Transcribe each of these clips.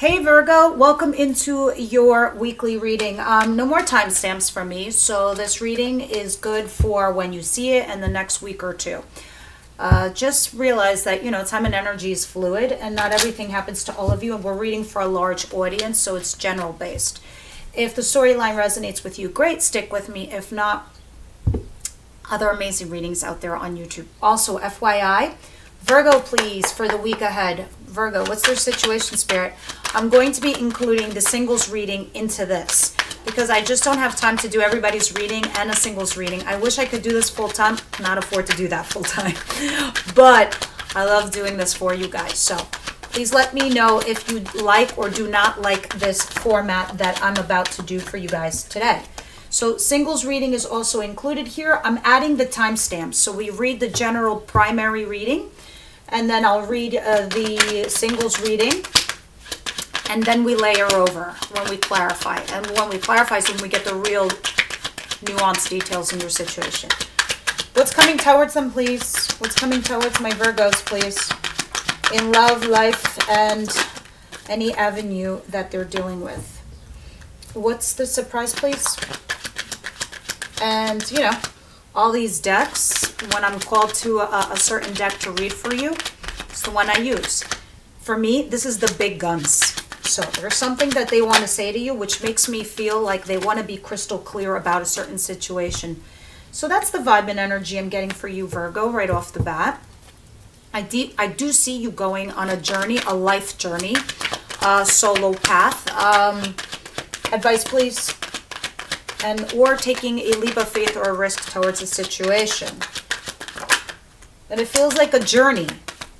Hey Virgo, welcome into your weekly reading. No more timestamps from me, so this reading is good for when you see it and the next week or two. Just realize that, time and energy is fluid and not everything happens to all of you, and we're reading for a large audience, so it's general based. If the storyline resonates with you, great, stick with me. If not, other amazing readings out there on YouTube. Also, FYI, Virgo, please, for the week ahead. Virgo, what's their situation, Spirit? I'm going to be including the singles reading into this because I just don't have time to do everybody's reading and a singles reading. I wish I could do this full time. Cannot afford to do that full time. But I love doing this for you guys. So please let me know if you like or do not like this format that I'm about to do for you guys today. So singles reading is also included here. I'm adding the timestamps. So we read the general primary reading, and then I'll read the singles reading, and then we layer over when we clarify. And when we clarify is when we get the real nuanced details in your situation. What's coming towards them, please? What's coming towards my Virgos, please? In love, life, and any avenue that they're dealing with. What's the surprise, please? And, all these decks, when I'm called to a certain deck to read for you, it's the one I use. For me, this is the big guns. So there's something that they want to say to you, which makes me feel like they want to be crystal clear about a certain situation. So that's the vibe and energy I'm getting for you, Virgo, right off the bat. I do see you going on a journey, a life journey, a solo path. Advice, please. Or taking a leap of faith or a risk towards a situation. And it feels like a journey,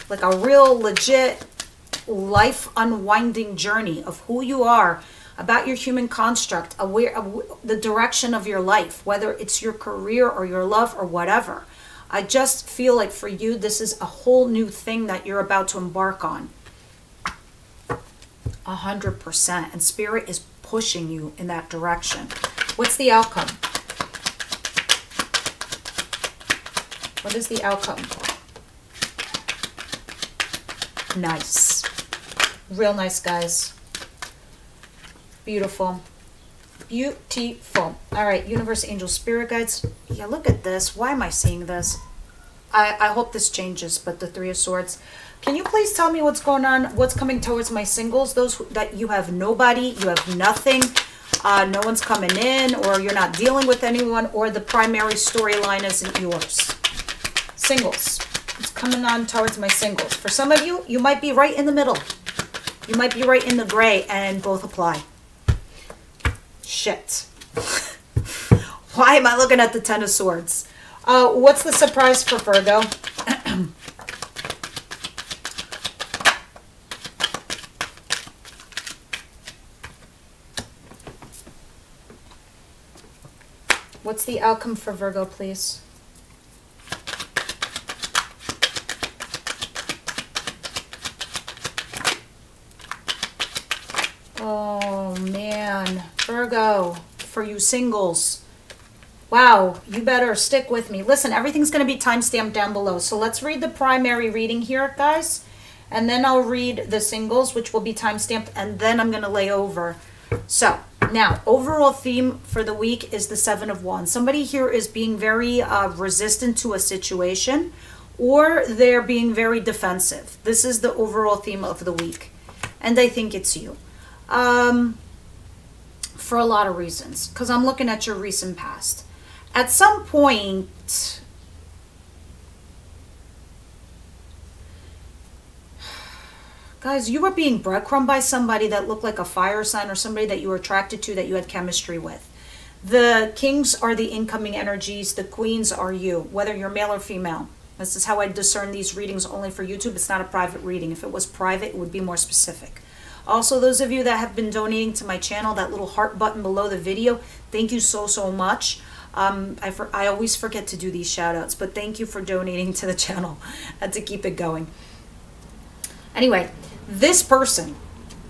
like a real legit life unwinding journey of who you are, about your human construct, aware of the direction of your life, whether it's your career or your love or whatever. I just feel like for you, this is a whole new thing that you're about to embark on. 100%. And Spirit is pushing you in that direction. What's the outcome? What is the outcome? Nice. Real nice, guys. Beautiful. Beautiful. All right, universe, angels, spirit guides. Yeah, look at this. Why am I seeing this? I hope this changes, but the Three of Swords. Can you please tell me what's going on? What's coming towards my singles? Those that you have nobody, you have nothing. No one's coming in, or you're not dealing with anyone, or the primary storyline isn't yours. Singles. It's coming on towards my singles. For some of you, you might be right in the middle. You might be right in the gray, and both apply. Shit. Why am I looking at the Ten of Swords? What's the surprise for Virgo? What's the outcome for Virgo, please? Oh, man. Virgo, for you singles. Wow, you better stick with me. Listen, everything's going to be timestamped down below. So let's read the primary reading here, guys. And then I'll read the singles, which will be timestamped. And then I'm going to lay over. So now, overall theme for the week is the Seven of Wands. Somebody here is being very resistant to a situation, or they're being very defensive. This is the overall theme of the week. And I think it's you. For a lot of reasons. Because I'm looking at your recent past. At some point, guys, you were being breadcrumbed by somebody that looked like a fire sign, or somebody that you were attracted to, that you had chemistry with. The kings are the incoming energies. The queens are you, whether you're male or female. This is how I discern these readings only for YouTube. It's not a private reading. If it was private, it would be more specific. Also, those of you that have been donating to my channel, that little heart button below the video, thank you so, so much. I always forget to do these shout outs, but thank you for donating to the channel and to keep it going. Anyway, this person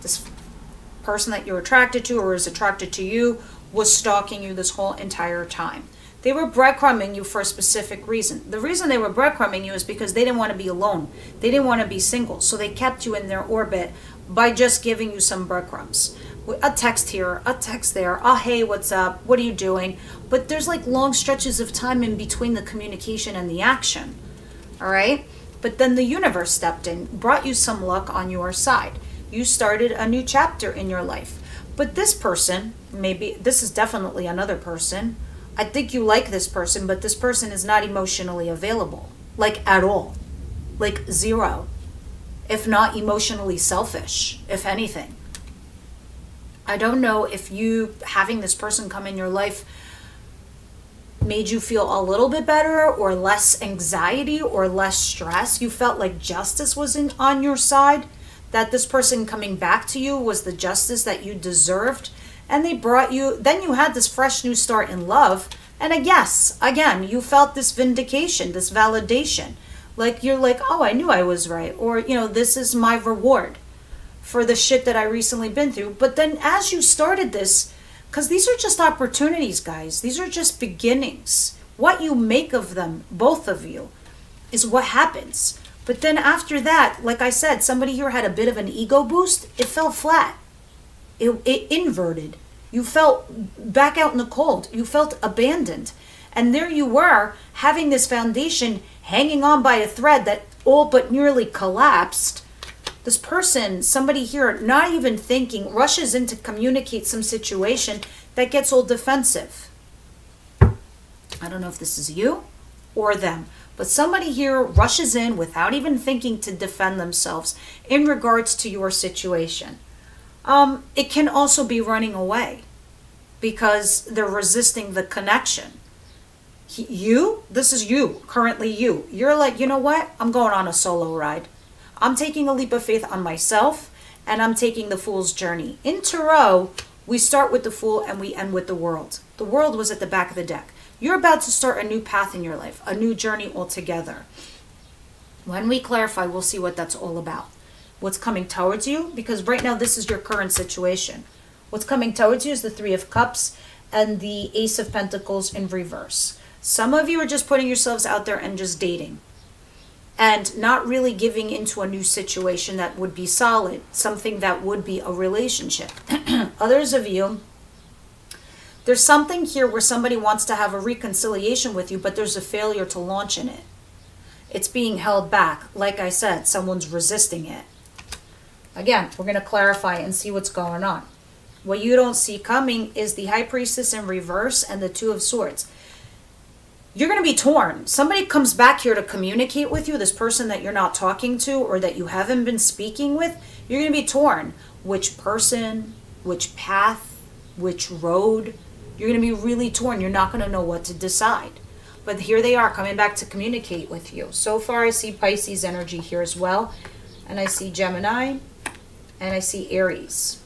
that you're attracted to or is attracted to you was stalking you this whole entire time. They were breadcrumbing you for a specific reason. The reason they were breadcrumbing you is because they didn't want to be alone. They didn't want to be single. So they kept you in their orbit by just giving you some breadcrumbs. A text here, a text there, a hey, what's up, what are you doing? But there's like long stretches of time in between the communication and the action, all right? But then the universe stepped in, brought you some luck on your side. You started a new chapter in your life. But this person, maybe, this is definitely another person. I think you like this person, but this person is not emotionally available, like at all, like zero, if not emotionally selfish, if anything. I don't know if you having this person come in your life made you feel a little bit better or less anxiety or less stress. You felt like justice was on your side, that this person coming back to you was the justice that you deserved. And they brought you, then you had this fresh new start in love. And I guess, again, you felt this vindication, this validation. Like you're like, oh, I knew I was right. Or, you know, this is my reward for the shit that I recently been through. But then as you started this, because these are just opportunities, guys. These are just beginnings. What you make of them, both of you, is what happens. But then after that, like I said, somebody here had a bit of an ego boost. It fell flat. It inverted. You felt back out in the cold. You felt abandoned. And there you were, having this foundation hanging on by a thread that all but nearly collapsed. This person, somebody here, not even thinking, rushes in to communicate some situation that gets all defensive. I don't know if this is you or them, but somebody here rushes in without even thinking to defend themselves in regards to your situation. It can also be running away because they're resisting the connection. This is you, currently you. You're like, you know what? I'm going on a solo ride. I'm taking a leap of faith on myself, and I'm taking the Fool's journey. In Tarot, we start with the Fool and we end with the World. The World was at the back of the deck. You're about to start a new path in your life, a new journey altogether. When we clarify, we'll see what that's all about. What's coming towards you, because right now this is your current situation. What's coming towards you is the Three of Cups and the Ace of Pentacles in reverse. Some of you are just putting yourselves out there and just dating, and not really giving into a new situation that would be solid, something that would be a relationship. Others of you, there's something here where somebody wants to have a reconciliation with you, but there's a failure to launch in it. It's being held back. Like I said, someone's resisting it. Again, we're going to clarify and see what's going on. What you don't see coming is the High Priestess in reverse and the Two of Swords. You're going to be torn. Somebody comes back here to communicate with you, this person that you're not talking to or that you haven't been speaking with. You're going to be torn. Which person, which path, which road. You're going to be really torn. You're not going to know what to decide. But here they are coming back to communicate with you. So far I see Pisces energy here as well. And I see Gemini. And I see Aries.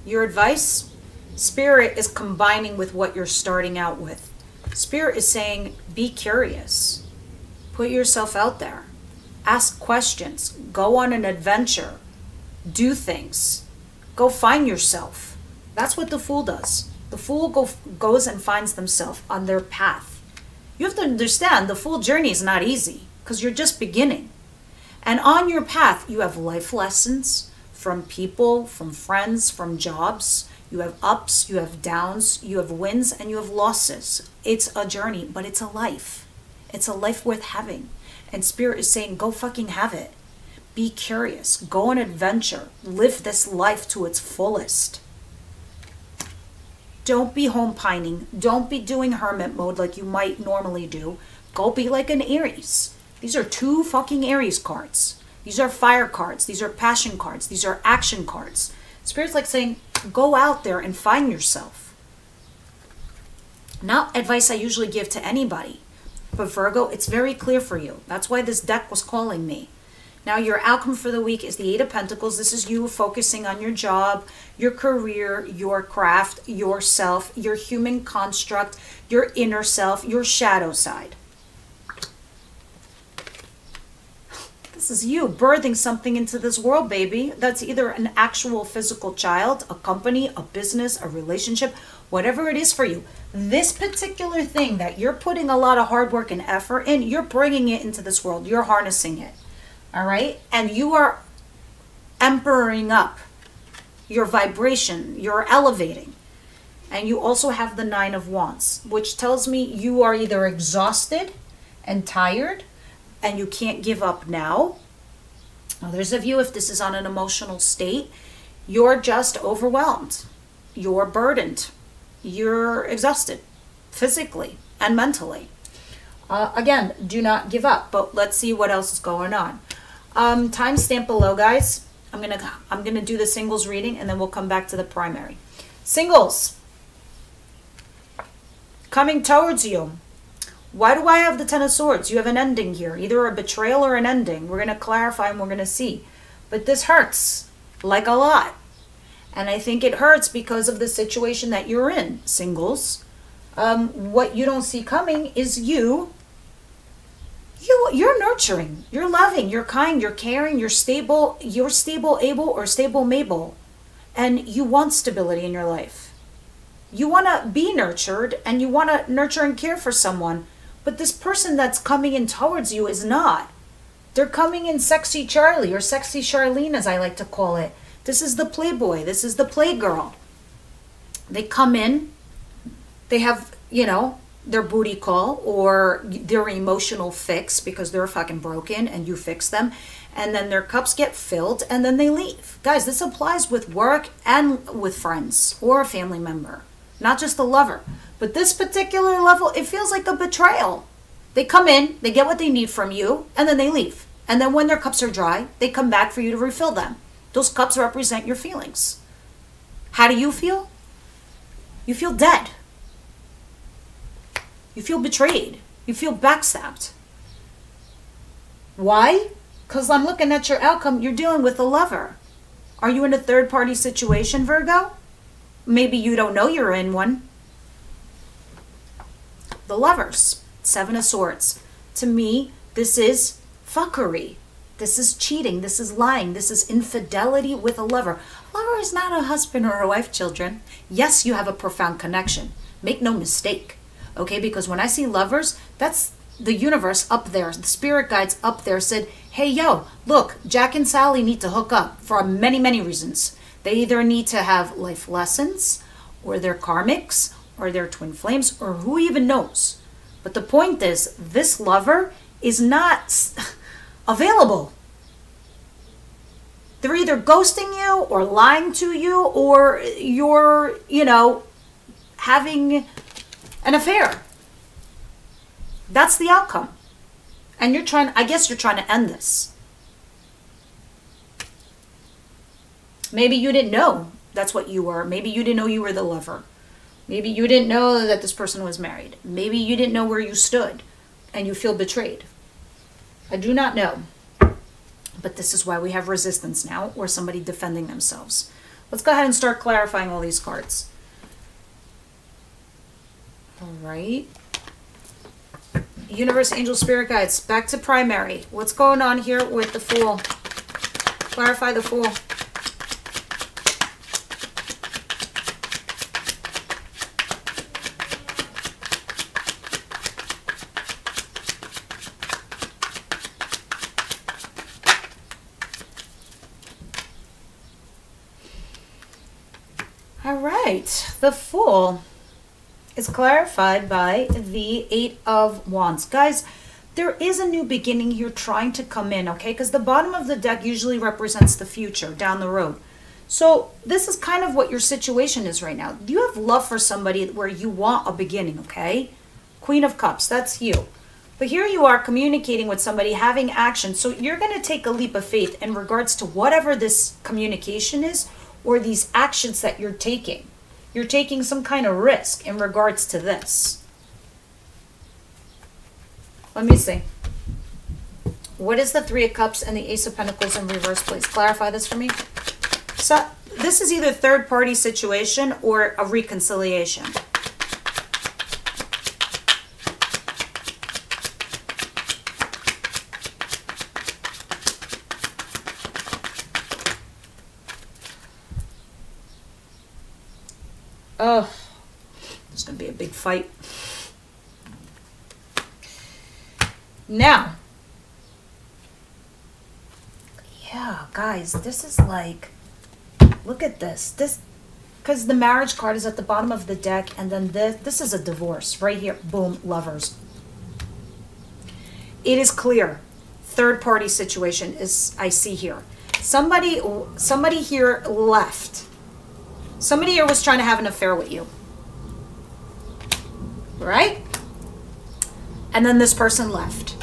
Your advice? Spirit is combining with what you're starting out with. Spirit is saying, be curious. Put yourself out there. Ask questions. Go on an adventure. Do things. Go find yourself. That's what the Fool does. The Fool goes and finds themselves on their path. You have to understand, the Fool journey is not easy because you're just beginning. And on your path, you have life lessons from people, from friends, from jobs. You have ups, you have downs, you have wins, and you have losses. It's a journey, but it's a life. It's a life worth having. And Spirit is saying, go fucking have it. Be curious. Go on adventure. Live this life to its fullest. Don't be home pining. Don't be doing hermit mode like you might normally do. Go be like an Aries. These are two fucking Aries cards. These are fire cards. These are passion cards. These are action cards. Spirit's like saying, go out there and find yourself. Not advice I usually give to anybody. But Virgo, it's very clear for you. That's why this deck was calling me. Now your outcome for the week is the Eight of Pentacles. This is you focusing on your job, your career, your craft, yourself, your human construct, your inner self, your shadow side. This is you birthing something into this world, baby. That's either an actual physical child, a company, a business, a relationship, whatever it is for you. This particular thing that you're putting a lot of hard work and effort in, you're bringing it into this world. You're harnessing it. All right? And you are empowering up your vibration. You're elevating. And you also have the Nine of Wands, which tells me you are either exhausted and tired and you can't give up now. Others of you, if this is on an emotional state, you're just overwhelmed. You're burdened. You're exhausted physically and mentally. Again, do not give up, but let's see what else is going on. Timestamp below, guys. I'm gonna do the singles reading and then we'll come back to the primary. Singles. Coming towards you. Why do I have the Ten of Swords? You have an ending here, either a betrayal or an ending. We're going to clarify and we're going to see. But this hurts, like a lot. And I think it hurts because of the situation that you're in, singles. What you don't see coming is you're nurturing, you're loving, you're kind, you're caring, you're stable, able, or stable Mabel. And you want stability in your life. You want to be nurtured and you want to nurture and care for someone. But this person that's coming in towards you is not. They're coming in sexy Charlie or sexy Charlene, as I like to call it. This is the playboy. This is the playgirl. They come in. They have, you know, their booty call or their emotional fix because they're fucking broken and you fix them. And then their cups get filled and then they leave. Guys, this applies with work and with friends or a family member. Not just the lover. But this particular level, it feels like a betrayal. They come in, they get what they need from you, and then they leave. And then when their cups are dry, they come back for you to refill them. Those cups represent your feelings. How do you feel? You feel dead. You feel betrayed. You feel backstabbed. Why? Because I'm looking at your outcome. You're dealing with a lover. Are you in a third-party situation, Virgo? Maybe you don't know you're in one. The Lovers, Seven of Swords. To me, this is fuckery. This is cheating. This is lying. This is infidelity with a lover. A lover is not a husband or a wife, children. Yes, you have a profound connection. Make no mistake. Okay, because when I see lovers, that's the universe up there. The spirit guides up there said, hey, yo, look, Jack and Sally need to hook up for many, many reasons. They either need to have life lessons, or they're karmics, or they're twin flames, or who even knows. But the point is, this lover is not available. They're either ghosting you, or lying to you, or you're, you know, having an affair. That's the outcome. And you're trying, I guess you're trying to end this. Maybe you didn't know that's what you were. Maybe you didn't know you were the lover. Maybe you didn't know that this person was married. Maybe you didn't know where you stood and you feel betrayed. I do not know. But this is why we have resistance now, or somebody defending themselves. Let's go ahead and start clarifying all these cards. All right. Universe, angel, spirit guides. Back to primary. What's going on here with the Fool? Clarify the Fool. All right, the Fool is clarified by the Eight of Wands. Guys, there is a new beginning here trying to come in, okay? Because the bottom of the deck usually represents the future, down the road. So this is kind of what your situation is right now. You have love for somebody where you want a beginning, okay? Queen of Cups, that's you. But here you are communicating with somebody, having action. So you're going to take a leap of faith in regards to whatever this communication is, or these actions that you're taking. You're taking some kind of risk in regards to this. Let me see. What is the Three of Cups and the Ace of Pentacles in reverse, please? Clarify this for me. So this is either third-party situation or a reconciliation. Oh, there's going to be a big fight. Now, yeah, guys, this is like, look at this. Because the marriage card is at the bottom of the deck, and then this is a divorce right here. Boom, lovers. It is clear. Third party situation is, I see here. Somebody here left. Somebody here was trying to have an affair with you. Right? And then this person left.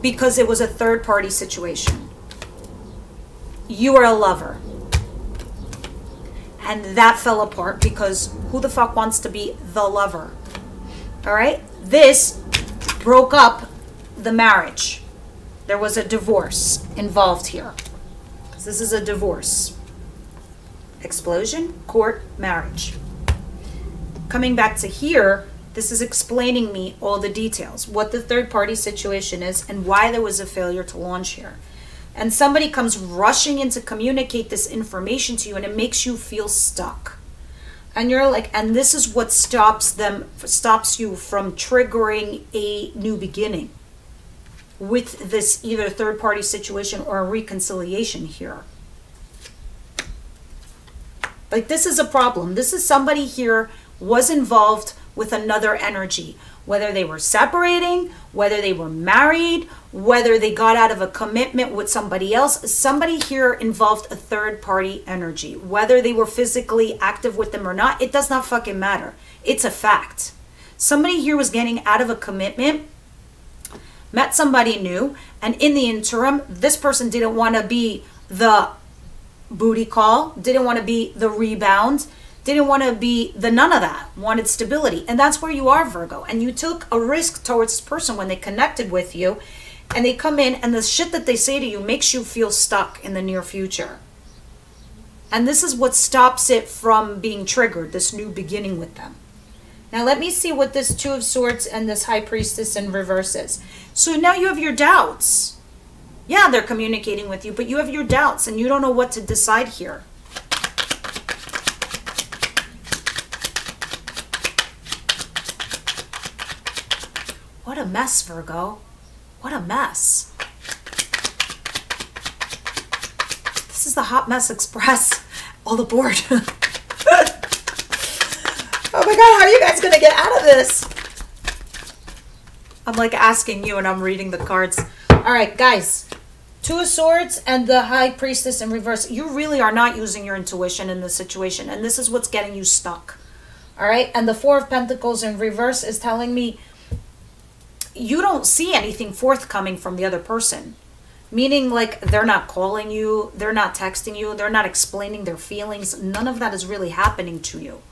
Because it was a third party situation. You are a lover. And that fell apart because who the fuck wants to be the lover? All right? This broke up the marriage. There was a divorce involved here. This is a divorce. Explosion, court, marriage. Coming back to here, this is explaining me all the details, what the third party situation is and why there was a failure to launch here. And somebody comes rushing in to communicate this information to you, and it makes you feel stuck. And you're like, and this is what stops you from triggering a new beginning with this either third party situation or a reconciliation here. Like, this is a problem. This is somebody here was involved with another energy, whether they were separating, whether they were married, whether they got out of a commitment with somebody else. Somebody here involved a third party energy, whether they were physically active with them or not. It does not fucking matter. It's a fact. Somebody here was getting out of a commitment, met somebody new, and in the interim, this person didn't want to be the booty call, didn't want to be the rebound, didn't want to be the none of that, wanted stability. And that's where you are, Virgo. And you took a risk towards this person when they connected with you, and they come in, and the shit that they say to you makes you feel stuck in the near future. And this is what stops it from being triggered, this new beginning with them. Now let me see what this Two of Swords and this High Priestess in reverse is. So now you have your doubts. Yeah, they're communicating with you, but you have your doubts and you don't know what to decide here. What a mess, Virgo. What a mess. This is the Hot Mess Express. All aboard. Oh my God, how are you guys going to get out of this? I'm like asking you and I'm reading the cards. All right, guys. Two of Swords and the High Priestess in reverse. You really are not using your intuition in this situation. And this is what's getting you stuck. All right. And the Four of Pentacles in reverse is telling me you don't see anything forthcoming from the other person. Meaning, like, they're not calling you. They're not texting you. They're not explaining their feelings. None of that is really happening to you.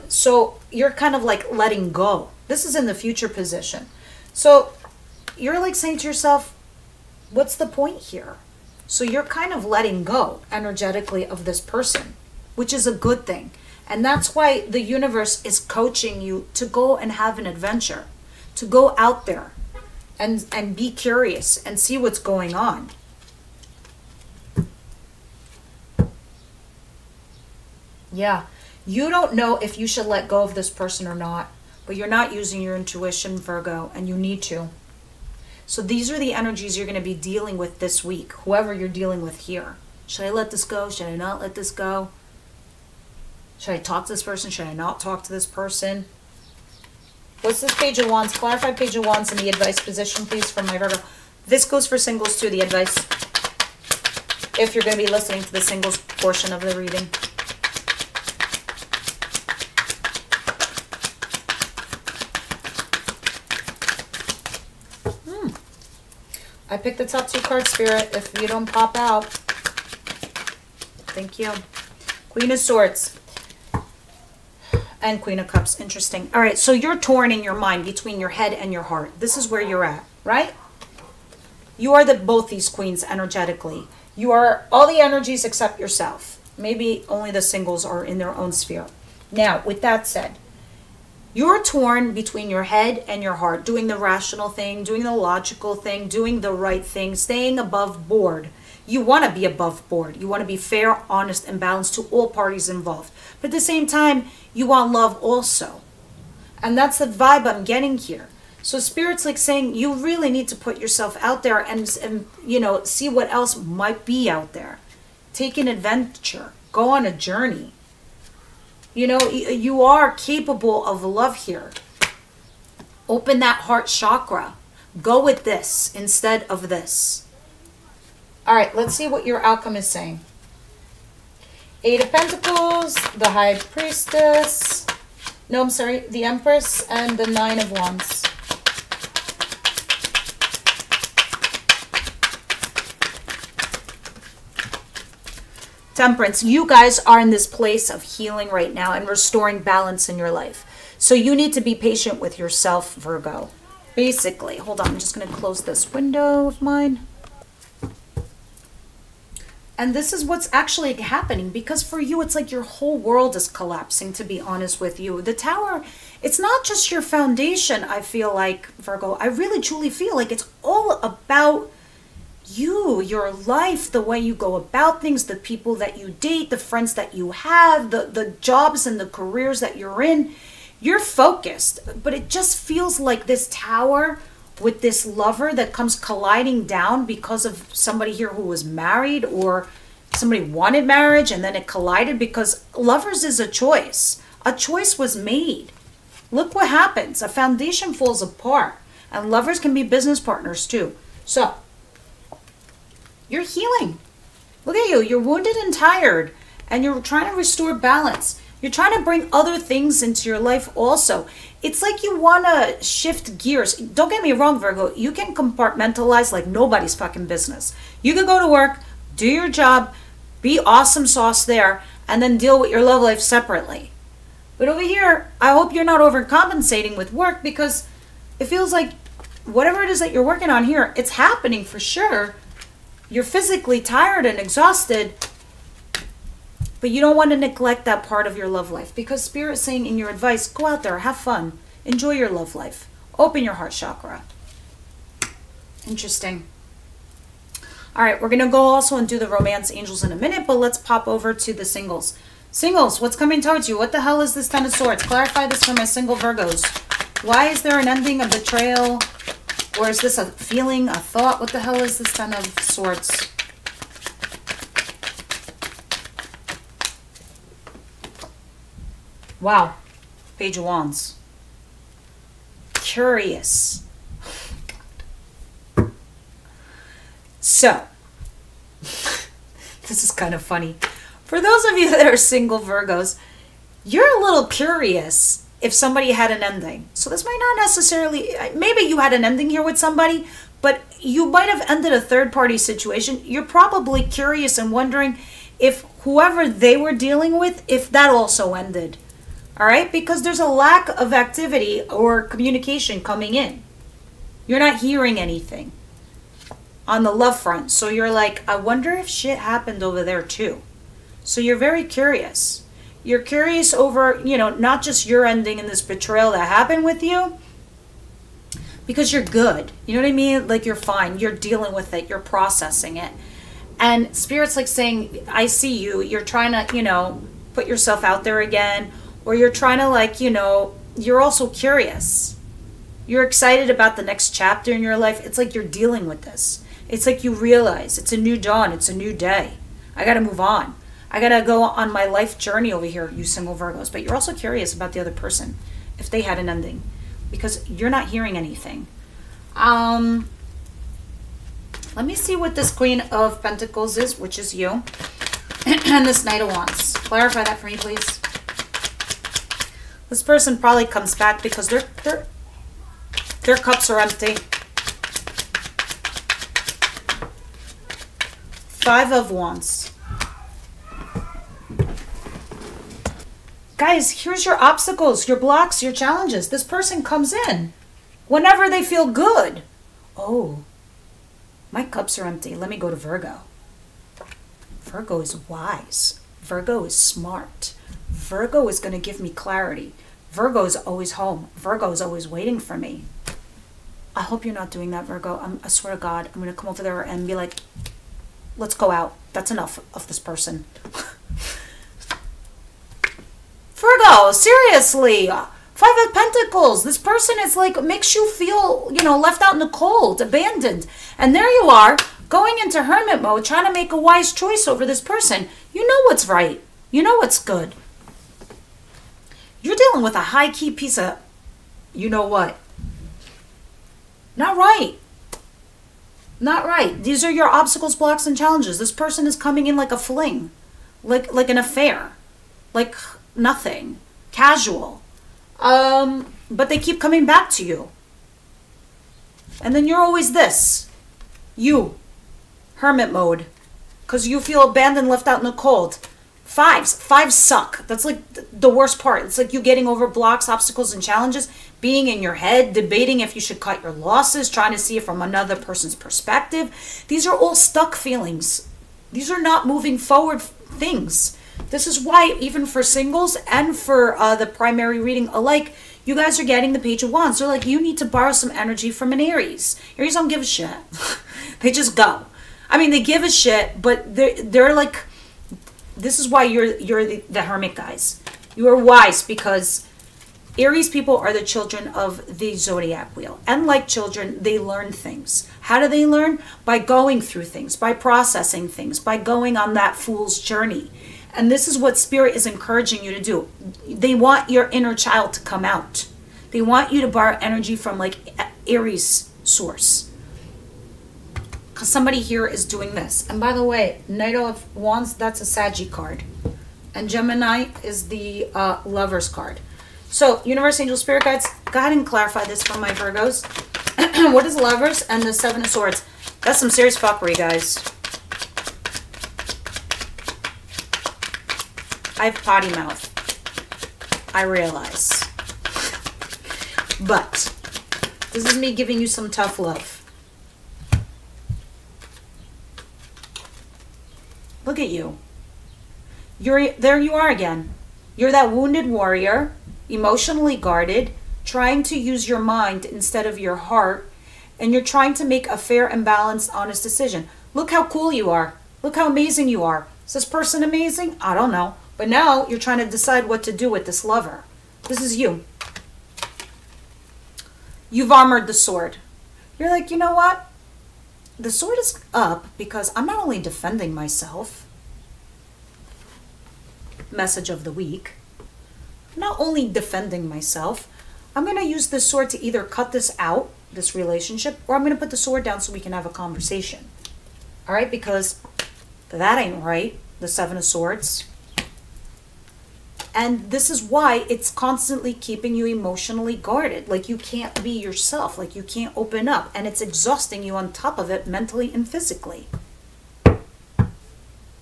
So you're kind of like letting go. This is in the future position. So you're like saying to yourself, what's the point here? So you're kind of letting go energetically of this person, which is a good thing. And that's why the universe is coaching you to go and have an adventure, to go out there and be curious and see what's going on. Yeah, you don't know if you should let go of this person or not, but you're not using your intuition, Virgo, and you need to. So these are the energies you're going to be dealing with this week, whoever you're dealing with here. Should I let this go? Should I not let this go? Should I talk to this person? Should I not talk to this person? What's this Page of Wands? Clarify Page of Wands in the advice position, please, from my Virgo. This goes for singles too, the advice, if you're going to be listening to the singles portion of the reading. I picked the top two cards, Spirit, if you don't pop out. Thank you. Queen of Swords. And Queen of Cups. Interesting. All right, so you're torn in your mind between your head and your heart. This is where you're at, right? You are both these queens energetically. You are all the energies except yourself. Maybe only the singles are in their own sphere. Now, with that said, you're torn between your head and your heart, doing the rational thing, doing the logical thing, doing the right thing, staying above board. You want to be above board. You want to be fair, honest, and balanced to all parties involved. But at the same time, you want love also. And that's the vibe I'm getting here. So Spirit's like saying you really need to put yourself out there and you know, see what else might be out there. Take an adventure. Go on a journey. You know, you are capable of love here. Open that heart chakra. Go with this instead of this. All right, let's see what your outcome is saying. 8 of Pentacles, the High Priestess. No, I'm sorry, the Empress and the 9 of Wands. Temperance, you guys are in this place of healing right now and restoring balance in your life. So you need to be patient with yourself, Virgo. Basically, hold on, I'm just going to close this window of mine. And this is what's actually happening, because for you, it's like your whole world is collapsing, to be honest with you. The Tower, it's not just your foundation, I feel like, Virgo. I really, truly feel like it's all about you, your life, the way you go about things, the people that you date, the friends that you have, the jobs and the careers that you're in. You're focused, but it just feels like this Tower with this lover that comes colliding down because of somebody here who was married, or somebody wanted marriage and then it collided, because lovers is a choice. A choice was made. Look what happens. A foundation falls apart, and lovers can be business partners too. So you're healing. Look at you. You're wounded and tired, and you're trying to restore balance. You're trying to bring other things into your life also. It's like you want to shift gears. Don't get me wrong, Virgo. You can compartmentalize like nobody's fucking business. You can go to work, do your job, be awesome sauce there, and then deal with your love life separately. But over here, I hope you're not overcompensating with work, because it feels like whatever it is that you're working on here, it's happening for sure. You're physically tired and exhausted, but you don't want to neglect that part of your love life, because Spirit is saying in your advice, go out there, have fun, enjoy your love life, open your heart chakra. Interesting. All right, we're going to go also and do the romance angels in a minute, but let's pop over to the singles. Singles, what's coming towards you? What the hell is this Ten of Swords? Clarify this for my single Virgos. Why is there an ending, a betrayal? Or is this a feeling, a thought? What the hell is this Ten of Swords? Wow. Page of Wands. Curious. So, this is kind of funny. For those of you that are single Virgos, you're a little curious if somebody had an ending. So this might not necessarily, maybe you had an ending here with somebody, but you might have ended a third-party situation. You're probably curious and wondering if whoever they were dealing with, if that also ended. All right? Because there's a lack of activity or communication coming in. You're not hearing anything on the love front. So you're like, I wonder if shit happened over there too. So you're very curious. You're curious over, you know, not just your ending in this betrayal that happened with you, because you're good. You know what I mean? Like, you're fine. You're dealing with it. You're processing it. And Spirit's like saying, I see you. You're trying to, you know, put yourself out there again. Or you're trying to, like, you know, you're also curious. You're excited about the next chapter in your life. It's like you're dealing with this. It's like you realize it's a new dawn. It's a new day. I got to move on. I got to go on my life journey over here, you single Virgos. But you're also curious about the other person, if they had an ending, because you're not hearing anything. Let me see what this Queen of Pentacles is, which is you. And this Knight of Wands. Clarify that for me, please. This person probably comes back because their cups are empty. 5 of Wands. Guys, here's your obstacles, your blocks, your challenges. This person comes in whenever they feel good. Oh, my cups are empty. Let me go to Virgo. Virgo is wise. Virgo is smart. Virgo is going to give me clarity. Virgo is always home. Virgo is always waiting for me. I hope you're not doing that, Virgo. I swear to God, I'm going to come over there and be like, let's go out. That's enough of this person. Virgo, seriously. 5 Five of Pentacles. This person is like, makes you feel, you know, left out in the cold, abandoned. And there you are, going into hermit mode, trying to make a wise choice over this person. You know what's right. You know what's good. You're dealing with a high-key piece of, you know what? Not right. Not right. These are your obstacles, blocks, and challenges. This person is coming in like a fling, like an affair, like nothing, casual. But they keep coming back to you. And then you're always this. You. Hermit mode. Because you feel abandoned, left out in the cold. Fives suck. That's like the worst part. It's like you getting over blocks, obstacles, and challenges, being in your head, debating if you should cut your losses, trying to see it from another person's perspective. These are all stuck feelings. These are not moving forward things. This is why even for singles and for the primary reading alike, you guys are getting the Page of Wands. They're like, you need to borrow some energy from an Aries. Aries don't give a shit. They just go. I mean, they give a shit, but they're like, this is why you're the hermit guys. You are wise because Aries people are the children of the zodiac wheel. And like children, they learn things. How do they learn? By going through things, by processing things, by going on that fool's journey. And this is what Spirit is encouraging you to do. They want your inner child to come out. They want you to borrow energy from like Aries source. Because somebody here is doing this. And by the way, Knight of Wands, that's a Saggy card. And Gemini is the Lover's card. So, Universe, Angel, Spirit Guides, go ahead and clarify this for my Virgos. What is Lovers and the Seven of Swords? That's some serious fuckery, guys. I have potty mouth. I realize. But this is me giving you some tough love. Look at you. There you are again. You're that wounded warrior, emotionally guarded, trying to use your mind instead of your heart, and you're trying to make a fair and balanced, honest decision. Look how cool you are. Look how amazing you are. Is this person amazing? I don't know. But now you're trying to decide what to do with this lover. This is you. You've armored the sword. You're like, you know what? The sword is up because I'm not only defending myself. Message of the week. I'm not only defending myself. I'm going to use this sword to either cut this out, this relationship, or I'm going to put the sword down so we can have a conversation. All right? Because that ain't right. The Seven of Swords. And this is why it's constantly keeping you emotionally guarded. Like you can't be yourself. Like you can't open up. And it's exhausting you on top of it mentally and physically.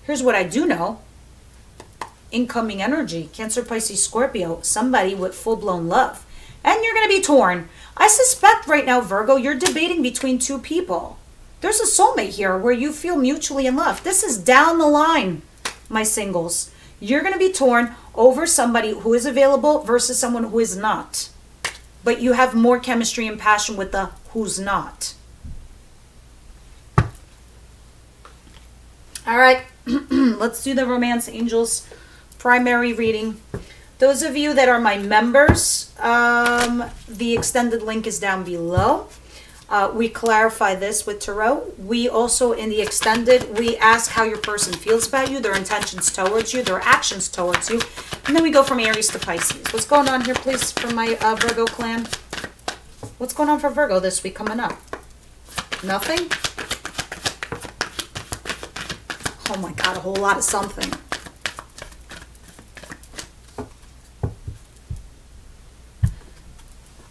Here's what I do know. Incoming energy. Cancer, Pisces, Scorpio. Somebody with full-blown love. And you're going to be torn. I suspect right now, Virgo, you're debating between two people. There's a soulmate here where you feel mutually in love. This is down the line, my singles. You're going to be torn over somebody who is available versus someone who is not. But you have more chemistry and passion with the who's not. All right, let's do the Romance Angels primary reading. Those of you that are my members, the extended link is down below. We clarify this with Tarot. We also, in the extended, we ask how your person feels about you, their intentions towards you, their actions towards you. And then we go from Aries to Pisces. What's going on here, please, for my Virgo clan? What's going on for Virgo this week coming up? Nothing? Oh my God, a whole lot of something.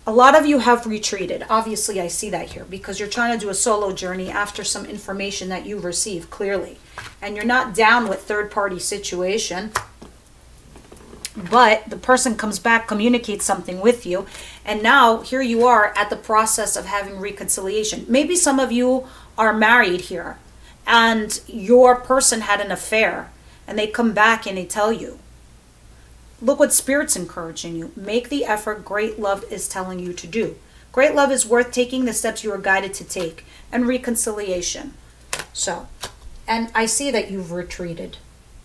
A lot of you have retreated. Obviously, I see that here because you're trying to do a solo journey after some information that you received clearly. And you're not down with third-party situation. But the person comes back, communicates something with you. And now, here you are at the process of having reconciliation. Maybe some of you are married here. And your person had an affair. And they come back and they tell you. Look what Spirit's encouraging you. Make the effort great love is telling you to do. Great love is worth taking the steps you are guided to take. And reconciliation. So, and I see that you've retreated.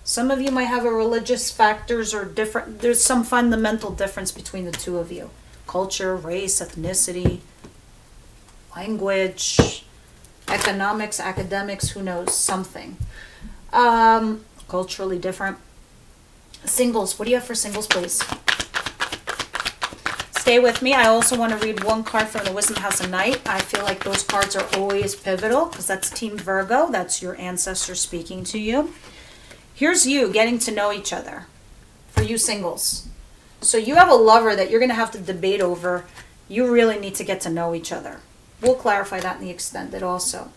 Some of you might have a religious factors or different. There's some fundamental difference between the two of you. Culture, race, ethnicity, language, economics, academics, who knows, something. Culturally different. Singles, what do you have for singles, please? Stay with me. I also want to read one card from the Wisdom House of Night. I feel like those cards are always pivotal because that's Team Virgo. That's your ancestor speaking to you. Here's you getting to know each other for you singles. So you have a lover that you're going to have to debate over. You really need to get to know each other. We'll clarify that in the extended also.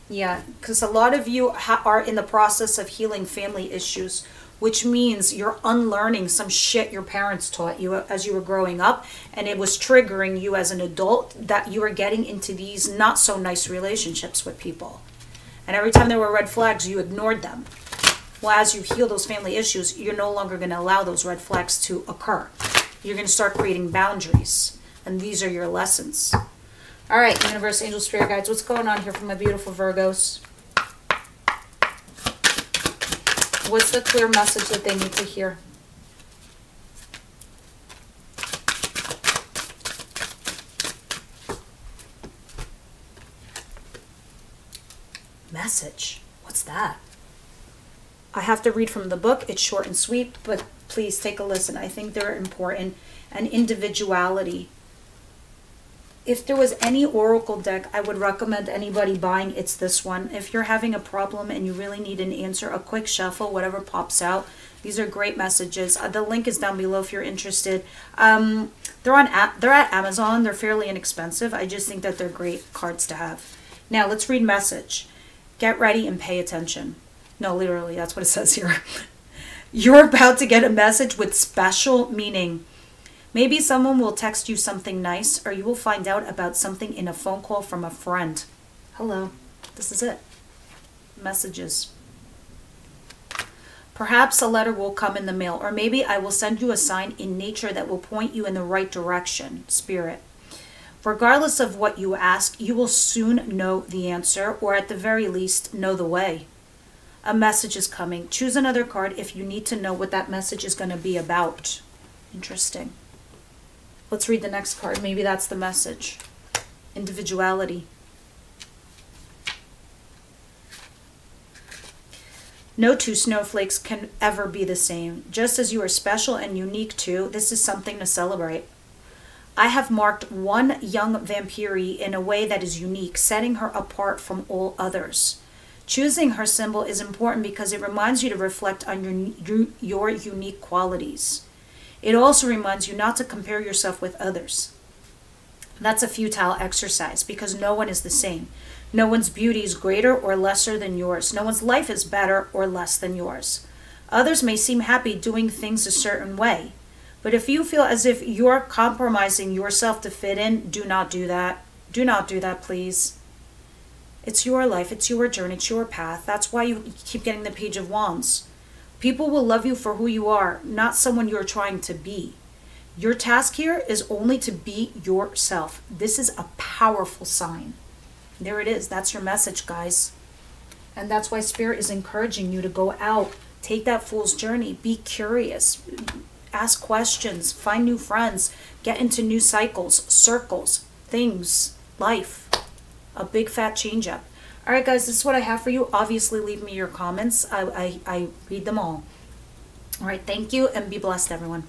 Yeah, because a lot of you are in the process of healing family issues, which means you're unlearning some shit your parents taught you as you were growing up, and it was triggering you as an adult that you were getting into these not so nice relationships with people. And every time there were red flags, you ignored them. Well, as you heal those family issues, you're no longer going to allow those red flags to occur. You're going to start creating boundaries, and these are your lessons. All right, Universe, Angels, Spirit Guides, what's going on here for my beautiful Virgos? What's the clear message that they need to hear? Message? What's that? I have to read from the book. It's short and sweet, but please take a listen. I think they're important. And individuality. If there was any oracle deck I would recommend anybody buying, it's this one. If you're having a problem and you really need an answer, a quick shuffle, whatever pops out, these are great messages. The link is down below if you're interested. They're at Amazon. They're fairly inexpensive. I just think that they're great cards to have. Now let's read message. Get ready and pay attention. No, literally, that's what it says here. You're about to get a message with special meaning. Maybe someone will text you something nice, or you will find out about something in a phone call from a friend. Hello, this is it. Messages. Perhaps a letter will come in the mail, or maybe I will send you a sign in nature that will point you in the right direction, Spirit. Regardless of what you ask, you will soon know the answer, or at the very least, know the way. A message is coming. Choose another card if you need to know what that message is going to be about. Interesting. Let's read the next card. Maybe that's the message. Individuality. No two snowflakes can ever be the same. Just as you are special and unique too, this is something to celebrate. I have marked one young vampire in a way that is unique, setting her apart from all others. Choosing her symbol is important because it reminds you to reflect on your unique qualities. It also reminds you not to compare yourself with others. That's a futile exercise because no one is the same. No one's beauty is greater or lesser than yours. No one's life is better or less than yours. Others may seem happy doing things a certain way, but if you feel as if you're compromising yourself to fit in, do not do that. Do not do that, please. It's your life, it's your journey, it's your path. That's why you keep getting the Page of Wands. People will love you for who you are, not someone you're trying to be. Your task here is only to be yourself. This is a powerful sign. There it is. That's your message, guys. And that's why Spirit is encouraging you to go out, take that fool's journey, be curious, ask questions, find new friends, get into new cycles, circles, things, life. A big fat change up. All right, guys, this is what I have for you. Obviously, leave me your comments. I read them all. All right, thank you, and be blessed, everyone.